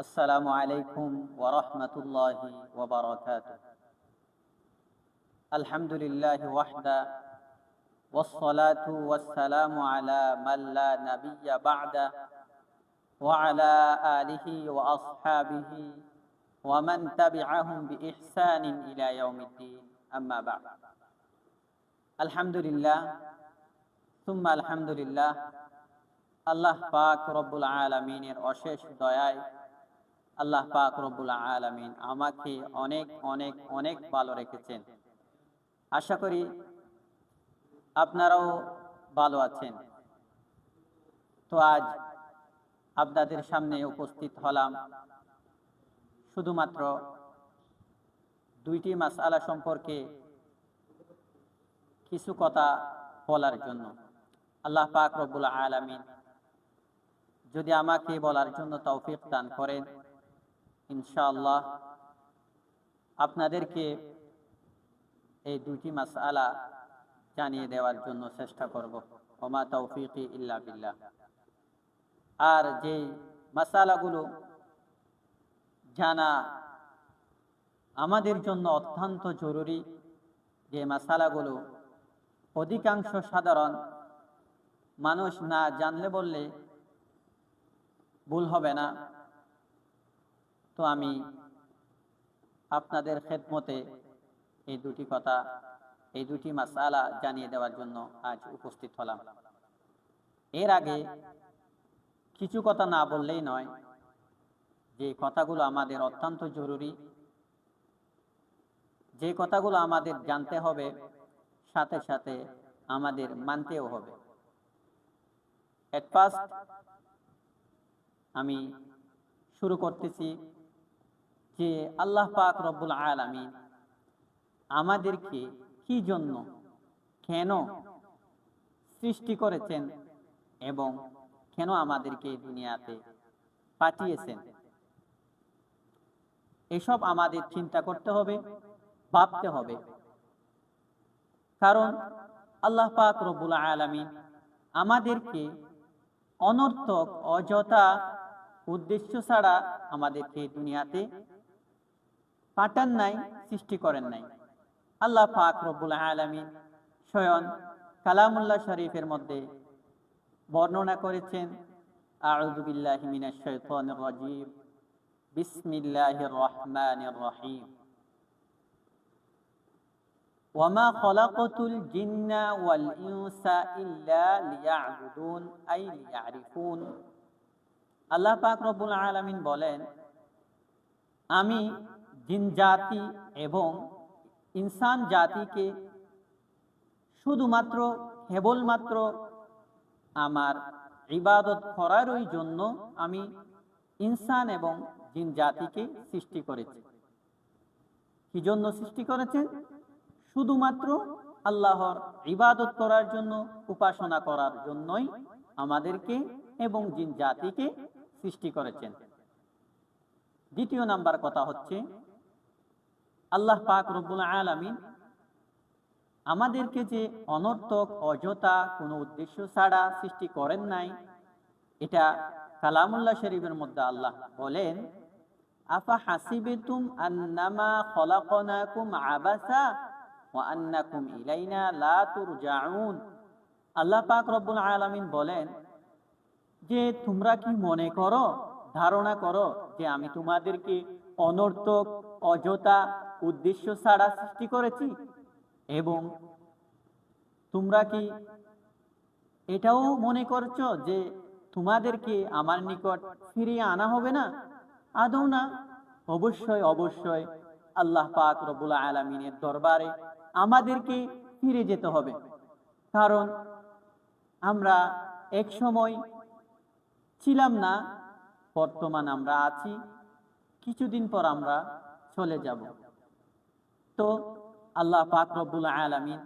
আসসালামু আলাইকুম ওয়া রাহমাতুল্লাহি ওয়া বারাকাতুহু। আলহামদুলিল্লাহি ওয়াহদা ওয়াসসালাতু ওয়াসসালামু আলা মান লা নাবিয়্যা বা'দা ওয়া আলা আলিহি ওয়া আসহাবিহি ওয়া মান তাবি'আহুম বিইহসানিন ইলা ইয়াউমিদ্দিন। আম্মা বা'দ। আলহামদুলিল্লাহ সুম্মা আলহামদুলিল্লাহ। আল্লাহ পাক রব্বুল আলামিনের অশেষ দয়ায় আল্লাহ পাক রব্বুল আলামিন আমাকে অনেক অনেক অনেক ভালো রেখেছেন। আশা করি আপনারাও ভালো আছেন। তো আজ আপনাদের সামনে উপস্থিত হলাম শুধুমাত্র দুইটি মাসআলা সম্পর্কে কিছু কথা বলার জন্য। আল্লাহ পাক রব্বুল আলামিন যদি আমাকে বলার জন্য তৌফিক দান করেন, ইনশাআল্লাহ আপনাদেরকে এই দুইটি মাসআলা জানিয়ে দেওয়ার জন্য চেষ্টা করব। ওমা তৌফিকি ইল্লা বিল্লাহ। আর যে মাসআলাগুলো জানা আমাদের জন্য অত্যন্ত জরুরি, যে মাসআলাগুলো অধিকাংশ সাধারণ মানুষ না জানলে বললে ভুল হবে না, তো আমি আপনাদের খেদমতে এই দুটি মাসআলা জানিয়ে দেওয়ার জন্য আজ উপস্থিত হলাম। এর আগে কিছু কথা না বললেই নয়, যে কথাগুলো আমাদের অত্যন্ত জরুরি, যে কথাগুলো আমাদের জানতে হবে, সাথে সাথে আমাদের মানতেও হবে। এট ফার্স্ট আমি শুরু করতেছি যে আল্লাহ পাক রব্বুল আলামিন আমাদেরকে কি জন্য, কেন সৃষ্টি করেছেন এবং কেন আমাদেরকে দুনিয়াতে পাঠিয়েছেন, এসব আমাদের চিন্তা করতে হবে, ভাবতে হবে। কারণ আল্লাহ পাক রব্বুল আলামিন আমাদেরকে অনর্থক অযথা উদ্দেশ্য ছাড়া আমাদেরকে দুনিয়াতে পাঠান নাই, সৃষ্টি করেন নাই। আল্লাহ পাক রব্বুল আলামিন স্বয়ং কালামুল্লাহ শরীফের মধ্যে বর্ণনা করেছেন, আউযু বিল্লাহি মিনাশ শাইতানির রাজীম, বিসমিল্লাহির রহমানির রহিম, ওয়ামা খলাকতুল জিন্না ওয়াল ইনসা ইল্লা লিয়া'বুদুন আই লিয়া'রিফুন। আল্লাহ পাক রব্বুল আলামিন বলেন, আমি জিন জাতি এবং ইনসান জাতিকে শুধুমাত্র কেবলমাত্র আমার ইবাদত করারই জন্য আমি ইনসান এবং জিন জাতিকে সৃষ্টি করেছি। কি জন্য সৃষ্টি করেছেন? শুধুমাত্র আল্লাহর ইবাদত করার জন্য, উপাসনা করার জন্যই আমাদেরকে এবং জিন জাতিকে সৃষ্টি করেছেন। দ্বিতীয় নাম্বার কথা হচ্ছে, আল্লাহ পাক রব্বুল আলামিন আমাদেরকে যে অনর্থক অযথা কোনো উদ্দেশ্য ছাড়া সৃষ্টি করেন নাই, এটা কালামুল্লাহ শরীফের মধ্যে আল্লাহ বলেন, আফা হাসিবতুম আন্নামা খলাকনাকুম আবাসা ওয়া আন্নাকুম ইলাইনা লা তুরজাউন। আল্লাহ পাক রব্বুল আলামিন বলেন যে তোমরা কি মনে করো, ধারণা করো যে আমি তোমাদেরকে অনর্থক অযথা উদ্দেশ্য ছাড়া সৃষ্টি করেছি, এবং তোমরা কি এটাও মনে করছো যে তোমাদেরকে আমার নিকট ফিরিয়ে আনা হবে না? আদৌ না। অবশ্যই অবশ্যই আল্লাহ পাক রব্বুল আলামিনের দরবারে আমাদেরকে ফিরে যেতে হবে। কারণ আমরা এক সময় ছিলাম না, বর্তমান আমরা আছি, কিছুদিন পর আমরা চলে যাব। তো আল্লাহ পাক রব্বুল আলামিন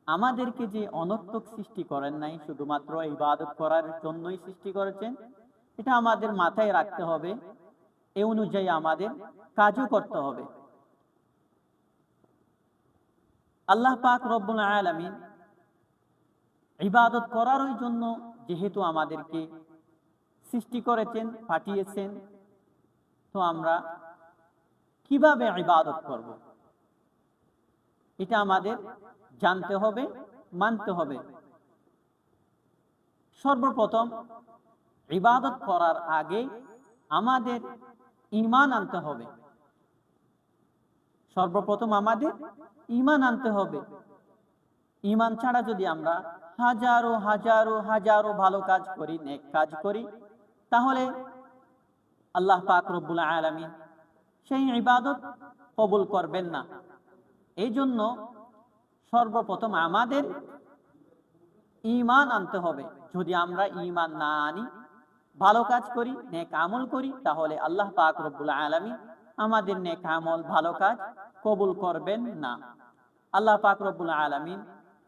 আমাদেরকে যে অনর্থক সৃষ্টি করেন নাই, শুধুমাত্র ইবাদত করার জন্যই সৃষ্টি করেছেন, এটা আমাদের মাথায় রাখতে হবে। এ অনুযায়ী আমাদের কাজও করতে হবে। আল্লাহ পাক রব্বুল আলামিন ইবাদত করারই জন্য যেহেতু আমাদেরকে সৃষ্টি করেছেন, পাঠিয়েছেন, তো আমরা কিভাবে ইবাদত করব, এটা আমাদের জানতে হবে, মানতে হবে। সর্বপ্রথম ইবাদত করার আগে আমাদের ঈমান আনতে হবে। সর্বপ্রথম আমাদের ঈমান আনতে হবে। ঈমান ছাড়া যদি আমরা হাজারো হাজারো হাজারো ভালো কাজ করি, নেক কাজ করি, তাহলে আল্লাহ পাক রব্বুল আলামিন সেই ইবাদত কবুল করবেন না। এই জন্য সর্বপ্রথম আমাদের ঈমান আনতে হবে। যদি আমরা ঈমান না আনি, ভালো কাজ করি, নেক আমল করি, তাহলে আল্লাহ পাক রব্বুল আলামিন আমাদের নেক আমল, ভালো কাজ কবুল করবেন না। আল্লাহ পাক রব্বুল আলামিন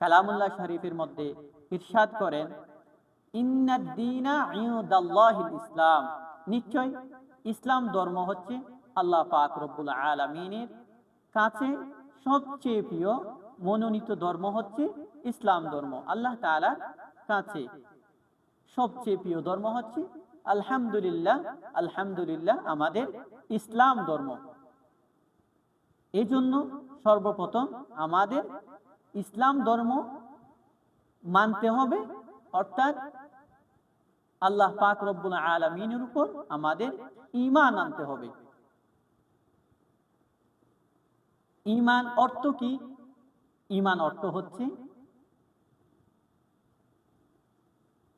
কালামুল্লাহ শরীফের মধ্যে ইরশাদ করেন, ইন্নাদ দীনা ইনদাল্লাহিল ইসলাম, নিশ্চয় ইসলাম ধর্ম হচ্ছে আল্লাহ পাক রব্বুল আলামিনের কাছে সবচেয়ে প্রিয় মনোনীত ধর্ম হচ্ছে ইসলাম ধর্ম। আল্লাহ তাআলার কাছে সবচেয়ে প্রিয় ধর্ম হচ্ছে আলহামদুলিল্লাহ, আলহামদুলিল্লাহ আমাদের ইসলাম ধর্ম। এই জন্য সর্বপ্রথম আমাদের ইসলাম ধর্ম মানতে হবে, অর্থাৎ আল্লাহ পাক রব্বুল আলামিনের উপর আমাদের ঈমান আনতে হবে। ঈমান অর্থ কি? ঈমান অর্থ হচ্ছে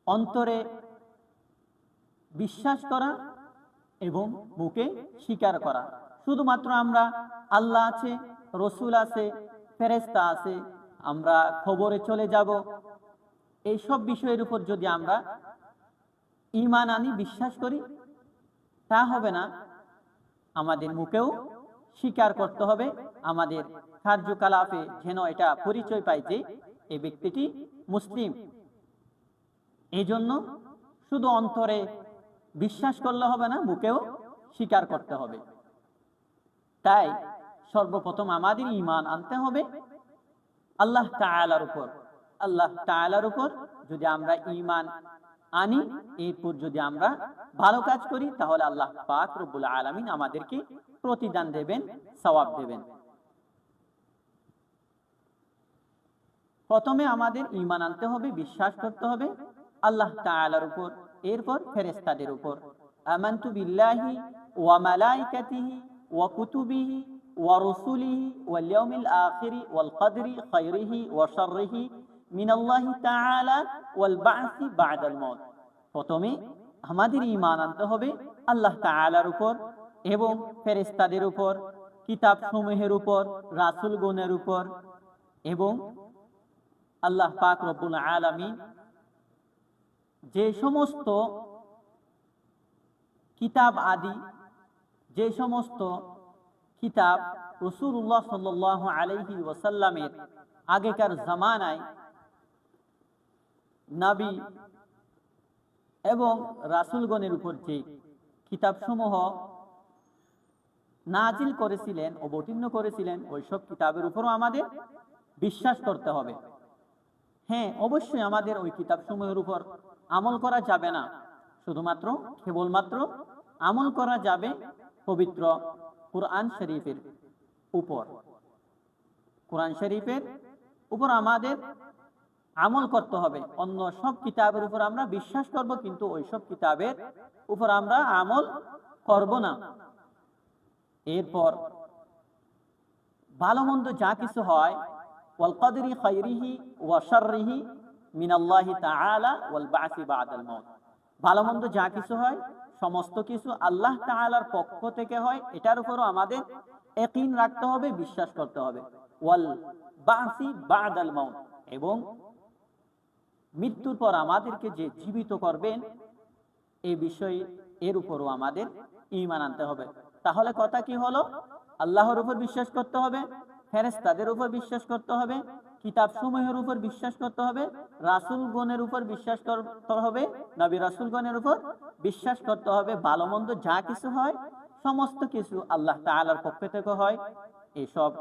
অন্তরে বিশ্বাস করা এবং মুখে স্বীকার করা। শুধুমাত্র আমরা আল্লাহ আছে, রসুল আছে, ফেরেশতা আছে, আমরা খবরে চলে যাব, এইসব বিষয়ের উপর যদি আমরা ঈমান আনি, বিশ্বাস করি, তা হবে না। আমাদের মুখেও স্বীকার করতে হবে, আমাদের কার্যকলাপে যেন এটা পরিচয় পায় যে এই ব্যক্তিটি মুসলিম। এই জন্য শুধু অন্তরে বিশ্বাস করলে হবে না, মুখেও স্বীকার করতে হবে। তাই সর্বপ্রথম আমাদের ঈমান আনতে হবে আল্লাহ তাআলার উপর। আল্লাহ তাআলার উপর যদি আমরা ঈমান আনি, এরপর যদি আমরা ভালো কাজ করি, তাহলে আল্লাহ পাক রব্বুল আলামিন আমাদেরকে প্রতিদান দেবেন, সওয়াব দেবেন। প্রথমে আমাদের ঈমান আনতে হবে, বিশ্বাস করতে হবে আল্লাহ তাআলার উপর, এরপর ফেরেশতাদের উপর। আমানতু বিল্লাহি ওয়া মালাইকাতিহি ওয়া কুতুবিহি ওয়া রুসুলিহি ওয়াল ইয়াউমিল আখিরি ওয়াল কদরি খায়রিহি ওয়া শাররিহি মিনাল্লাহি তাআলা ওয়াল বা'সি বা'দাল মাউত। প্রথমে আমাদের ঈমান আনতে হবে আল্লাহ তাআলার উপর এবং ফেরেশতাদের উপর, কিতাবসমূহের উপর, রাসূলগণের উপর, এবং আল্লাহ পাক রব্বুল আলামিন যে সমস্ত কিতাব আদি, যে সমস্ত কিতাব রাসূলুল্লাহ সাল্লাল্লাহু আলাইহি ওয়াসাল্লামের আগেকার জামানায় নবী এবং রাসূলগণের উপর যে কিতাবসমূহ নাজিল করেছিলেন, অবতীর্ণ করেছিলেন, ওইসব কিতাবের উপরও আমাদের বিশ্বাস করতে হবে। হ্যাঁ, অবশ্যই আমাদের ওই কিতাবসমূহের উপর আমল করা যাবে না, শুধুমাত্র কেবলমাত্র আমল করা যাবে পবিত্র কুরআন শরীফের উপর। কুরআন শরীফের উপর আমাদের আমল করতে হবে। অন্য সব কিতাবের উপর আমরা বিশ্বাস করব, কিন্তু ওই সব কিতাবের উপর আমরা আমল করব না। এরপর ভালো মন্দ যা কিছু হয়, ওয়াল কদরি খায়রিহি ওয়া শাররিহি মিনাল্লাহি তাআলা ওয়াল বা'সি বা'দাল মাউত। ভালো মন্দ যা কিছু হয়, সমস্ত কিছু আল্লাহ তাআলার পক্ষ থেকে হয়, এটার উপরও আমাদের ইয়াকিন রাখতে হবে, বিশ্বাস করতে হবে। ওয়াল বা'সি বা'দাল মাউত, এবং মৃত্যুর পর আমাদেরকে যে জীবিত করবেন, এই বিষয়ে এর উপরও আমাদের ঈমান আনতে হবে। তাহলে কথা কি হলো? আল্লাহর উপর বিশ্বাস করতে হবে, ফেরেশতাদের উপর বিশ্বাস করতে হবে, কিতাবসমূহের উপর বিশ্বাস করতে হবে, রাসূলগণের উপর বিশ্বাস করতে হবে, নবী রাসূলগণের উপর বিশ্বাস করতে হবে। ভালো মন্দ যা কিছু হয়, সমস্ত কিছু আল্লাহ তাআলার পক্ষ থেকে হয়, এইসব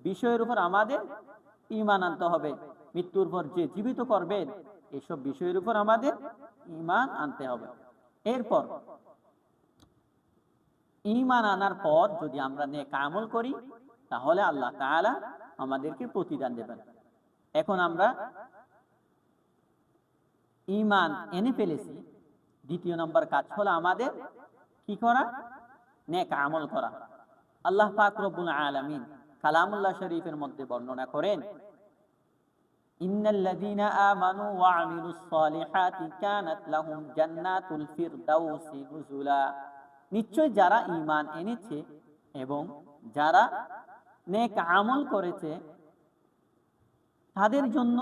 বিষয়ের উপর আমাদের ঈমান আনতে হবে। মৃত্যুর পর যে জীবিত করবেন, এইসব বিষয়ের উপর আমাদের ঈমান আনতে হবে। এরপর ঈমান আনার পর যদি আমরা নেক আমল করি তাহলে আল্লাহ তাআলা আমাদেরকে প্রতিদান দেবেন। এখন আমরা ঈমান এনে ফেলেছি, দ্বিতীয় নম্বর কাজ হলো আমাদের কি করা? নেক আমল করা। আল্লাহ পাক রব্বুল আলামিন কালামুল্লাহ শরীফের মধ্যে বর্ণনা করেন, ইন্নাল্লাযীনা আমানু ওয়া আমিলুস সালিহাতি কানাত লাহুম জান্নাতুল ফিরদাউসি নুজুলা। নিশ্চয় যারা ঈমান এনেছে এবং যারা নেক আমল করেছে তাদের জন্য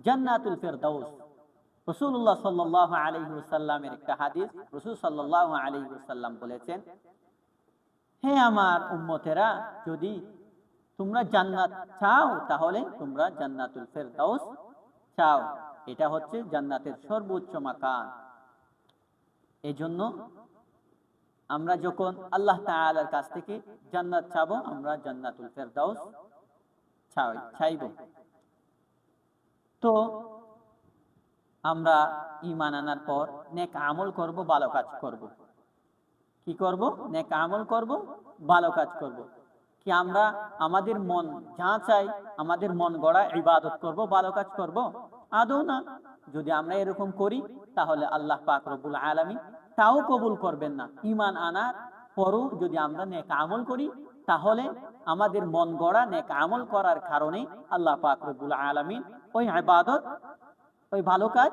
জান্নাতুল ফিরদাউস। রাসূলুল্লাহ সাল্লাল্লাহু আলাইহি ওয়াসাল্লামের একটা হাদিস, রাসূল সাল্লাল্লাহু আলাইহি ওয়াসাল্লাম বলেছেন, হে আমার উম্মতেরা, যদি তোমরা জান্নাত চাও তাহলে তোমরা জান্নাতুল ফিরদাউস চাও। এটা হচ্ছে জান্নাতের সর্বোচ্চ মাকাম। এজন্য আমরা যখন আল্লাহ তাআলার কাছ থেকে জান্নাত চাবো, আমরা জান্নাতুল ফিরদাউস চাইব। তো আমরা ঈমান আনার পর নেক আমল করব, ভালো কাজ করব। কি করব? নেক আমল করব, ভালো কাজ করব। কি আমরা আমাদের মন যা চাই, আমাদের মন গড়া ইবাদত করব, ভালো কাজ করব? আদৌ না। যদি আমরা এরকম করি তাহলে আল্লাহ পাক রব্বুল আলামিন তাও কবুল করবেন না। ঈমান আনার পরও যদি আমরা নেক আমল করি তাহলে আমাদের মন গড়া নেক আমল করার কারণে আল্লাহ পাক রব্বুল আলামিন ওই ইবাদত, ওই ভালো কাজ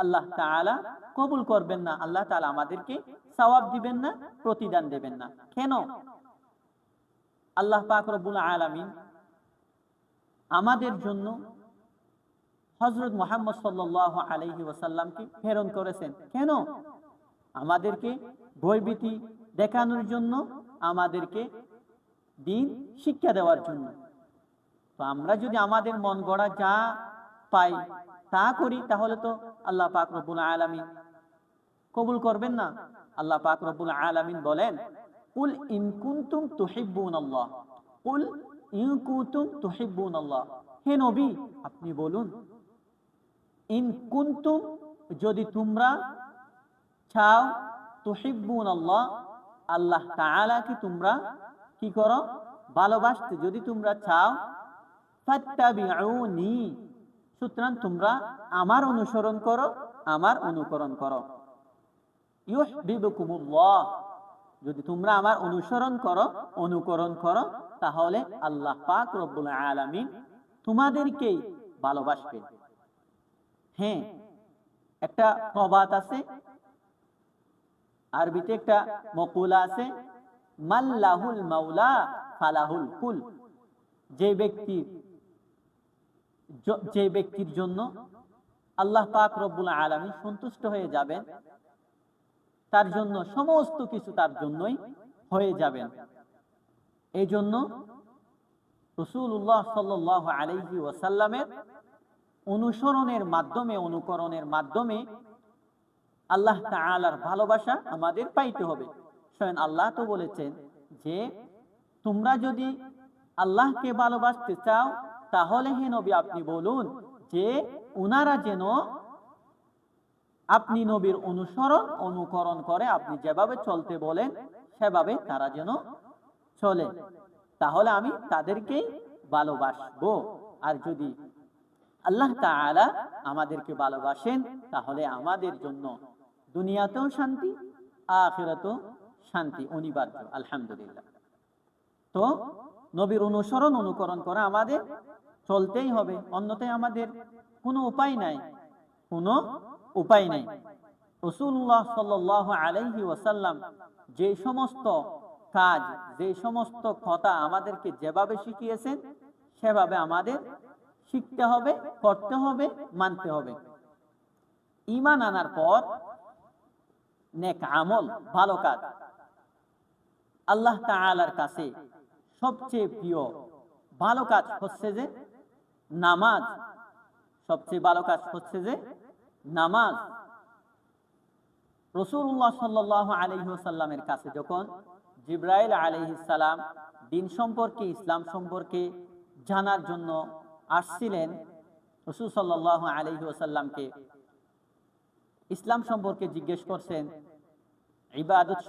আল্লাহ তাআলা কবুল করবেন না। আল্লাহ তাআলা আমাদেরকে সওয়াব দিবেন না, প্রতিদান দেবেন না। কেন? আল্লাহ পাক রব্বুল আলামিন আমাদের জন্য হযরত মুহাম্মদ সাল্লাল্লাহু আলাইহি ওয়াসাল্লামকে প্রেরণ করেছেন। কেন? আমাদেরকে ভয়ভীতি দেখানোর জন্য, আমাদেরকে দ্বীন শিক্ষা দেওয়ার জন্য। তো আমরা যদি আমাদের মন গড়া যা পাই তা করি তাহলে তো আল্লাহ পাক রব্বুল আলামিন কবুল করবেন না। আল্লাহ পাক রব্বুল আলামিন বলেন, কুল ইন কুনতুম তুহিব্বুনাল্লাহ, কুল ইন কুনতুম তুহিব্বুনাল্লাহ। হে নবী, আপনি বলুন, ইন কুনতুম, যদি তোমরা চাও, তুহিব্বুনাল্লাহ, আল্লাহ তাআলাকে তোমরা কি করো? ভালোবাসতে যদি তোমরা চাও, ফাত্তাবিউনি, সুতরাং তোমরা আমার অনুসরণ করো, আমার অনুকরণ করো। ইউহিব্বুকুমুল্লাহ, যদি তোমরা আমার অনুসরণ করো, অনুকরণ করো, তাহলে আল্লাহ পাক রব্বুল আলামিন তোমাদেরকেই ভালোবাসবেন। হ্যাঁ, একটা প্রবাদ আছে, আরবিতে একটা মকুলা আছে, মাল্লাহুল মাওলা ফালাহুল কুল। যে ব্যক্তির জন্য আল্লাহ পাক রব্বুল আলামিন সন্তুষ্ট হয়ে যাবেন, তার জন্য সমস্ত কিছু তার জন্যই হয়ে যাবেন। এই জন্য রাসূলুল্লাহ সাল্লাল্লাহু আলাইহি ওয়াসাল্লামের অনুসরণের মাধ্যমে, অনুকরণের মাধ্যমে আল্লাহ তাআলার ভালোবাসা আমাদের পাইতে হবে। স্বয়ং আল্লাহ তো বলেছেন যে তোমরা যদি আল্লাহকে ভালোবাসতে চাও তাহলে হে নবী আপনি বলুন যে উনারা যেন আপনি নবীর অনুসরণ, অনুকরণ করে আপনি যেভাবে চলতে বলেন সেভাবে তারা যেন চলে, তাহলে আমি তাদেরকেই ভালোবাসবো। আর যদি আল্লাহ তাআলা আমাদেরকে ভালোবাসেন তাহলে আমাদের জন্য দুনিয়াতেও শান্তি, আখিরাতেও শান্তি অনিবার্য, আলহামদুলিল্লাহ। তো নবীর অনুসরণ, অনুকরণ করা আমাদের চলতেই হবে, অন্যথায় আমাদের কোনো উপায় নাই, কোনো উপায় নাই। রাসূলুল্লাহ সাল্লাল্লাহু আলাইহি ওয়াসাল্লাম যে সমস্ত কাজ, যে সমস্ত কথা আমাদেরকে যেভাবে শিখিয়েছেন সেভাবে আমাদের শিখতে হবে, করতে হবে, মানতে হবে। ঈমান আনার পর নেক আমল, ভালো কাজ আল্লাহ তাআলার কাছে সবচেয়ে প্রিয় ভালো কাজ হচ্ছে যে নামাজ। সবচেয়ে ভালো কাজ হচ্ছে যে নামাজ। রাসূলুল্লাহ সাল্লাল্লাহু আলাইহি ওয়াসাল্লামের কাছে যখন জিবরাইল আলাইহিস সালাম দ্বীন সম্পর্কে, ইসলাম সম্পর্কে জানার জন্য আসছিলেন, রাসূল সাল্লাল্লাহু আলাইহি ওয়াসাল্লামকে ইসলাম সম্পর্কে জিজ্ঞেস করছেন, ইবাদত